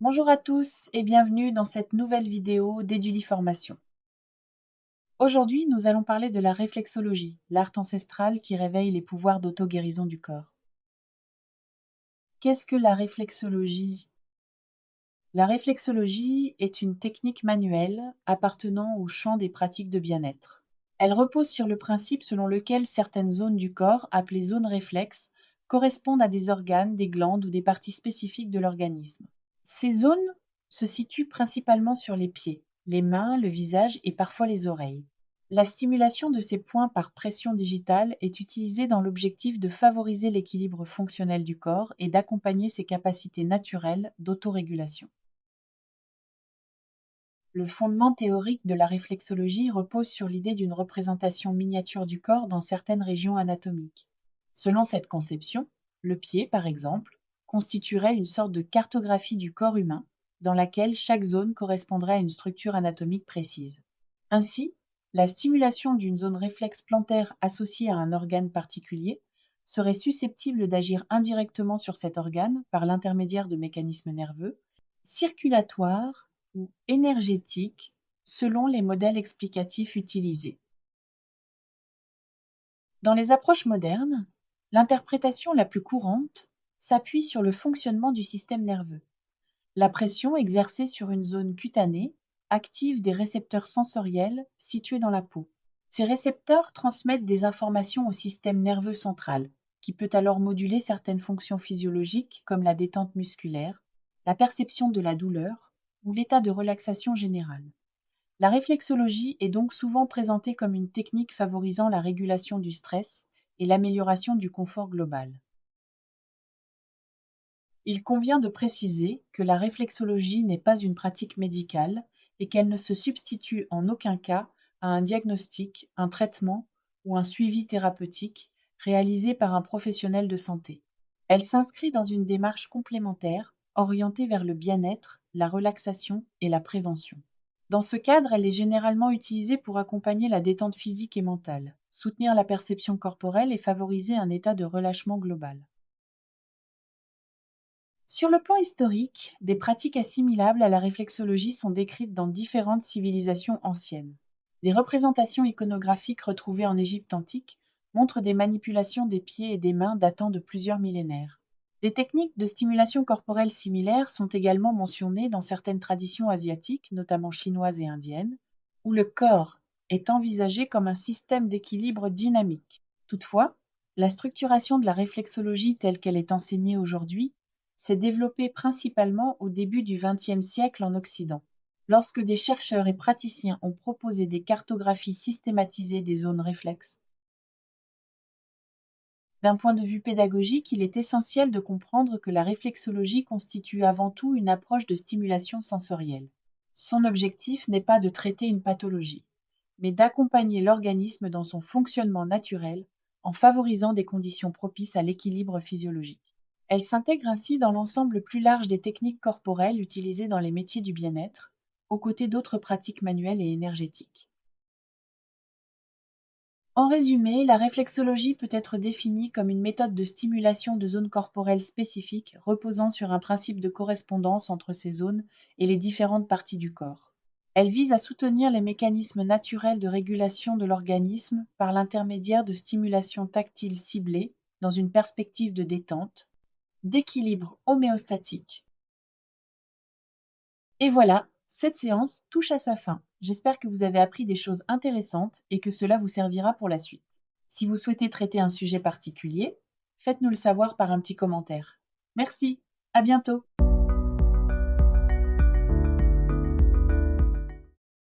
Bonjour à tous et bienvenue dans cette nouvelle vidéo d'Eduli Formation. Aujourd'hui, nous allons parler de la réflexologie, l'art ancestral qui réveille les pouvoirs d'auto-guérison du corps. Qu'est-ce que la réflexologie? La réflexologie est une technique manuelle appartenant au champ des pratiques de bien-être. Elle repose sur le principe selon lequel certaines zones du corps, appelées zones réflexes, correspondent à des organes, des glandes ou des parties spécifiques de l'organisme. Ces zones se situent principalement sur les pieds, les mains, le visage et parfois les oreilles. La stimulation de ces points par pression digitale est utilisée dans l'objectif de favoriser l'équilibre fonctionnel du corps et d'accompagner ses capacités naturelles d'autorégulation. Le fondement théorique de la réflexologie repose sur l'idée d'une représentation miniature du corps dans certaines régions anatomiques. Selon cette conception, le pied, par exemple, constituerait une sorte de cartographie du corps humain, dans laquelle chaque zone correspondrait à une structure anatomique précise. Ainsi, la stimulation d'une zone réflexe plantaire associée à un organe particulier serait susceptible d'agir indirectement sur cet organe par l'intermédiaire de mécanismes nerveux, circulatoires ou énergétiques selon les modèles explicatifs utilisés. Dans les approches modernes, l'interprétation la plus courante s'appuie sur le fonctionnement du système nerveux. La pression exercée sur une zone cutanée active des récepteurs sensoriels situés dans la peau. Ces récepteurs transmettent des informations au système nerveux central, qui peut alors moduler certaines fonctions physiologiques comme la détente musculaire, la perception de la douleur ou l'état de relaxation générale. La réflexologie est donc souvent présentée comme une technique favorisant la régulation du stress et l'amélioration du confort global. Il convient de préciser que la réflexologie n'est pas une pratique médicale et qu'elle ne se substitue en aucun cas à un diagnostic, un traitement ou un suivi thérapeutique réalisé par un professionnel de santé. Elle s'inscrit dans une démarche complémentaire orientée vers le bien-être, la relaxation et la prévention. Dans ce cadre, elle est généralement utilisée pour accompagner la détente physique et mentale, soutenir la perception corporelle et favoriser un état de relâchement global. Sur le plan historique, des pratiques assimilables à la réflexologie sont décrites dans différentes civilisations anciennes. Des représentations iconographiques retrouvées en Égypte antique montrent des manipulations des pieds et des mains datant de plusieurs millénaires. Des techniques de stimulation corporelle similaires sont également mentionnées dans certaines traditions asiatiques, notamment chinoises et indiennes, où le corps est envisagé comme un système d'équilibre dynamique. Toutefois, la structuration de la réflexologie telle qu'elle est enseignée aujourd'hui s'est développée principalement au début du XXe siècle en Occident, lorsque des chercheurs et praticiens ont proposé des cartographies systématisées des zones réflexes. D'un point de vue pédagogique, il est essentiel de comprendre que la réflexologie constitue avant tout une approche de stimulation sensorielle. Son objectif n'est pas de traiter une pathologie, mais d'accompagner l'organisme dans son fonctionnement naturel en favorisant des conditions propices à l'équilibre physiologique. Elle s'intègre ainsi dans l'ensemble plus large des techniques corporelles utilisées dans les métiers du bien-être, aux côtés d'autres pratiques manuelles et énergétiques. En résumé, la réflexologie peut être définie comme une méthode de stimulation de zones corporelles spécifiques reposant sur un principe de correspondance entre ces zones et les différentes parties du corps. Elle vise à soutenir les mécanismes naturels de régulation de l'organisme par l'intermédiaire de stimulations tactiles ciblées dans une perspective de détente, d'équilibre homéostatique. Et voilà, cette séance touche à sa fin. J'espère que vous avez appris des choses intéressantes et que cela vous servira pour la suite. Si vous souhaitez traiter un sujet particulier, faites-nous le savoir par un petit commentaire. Merci, à bientôt.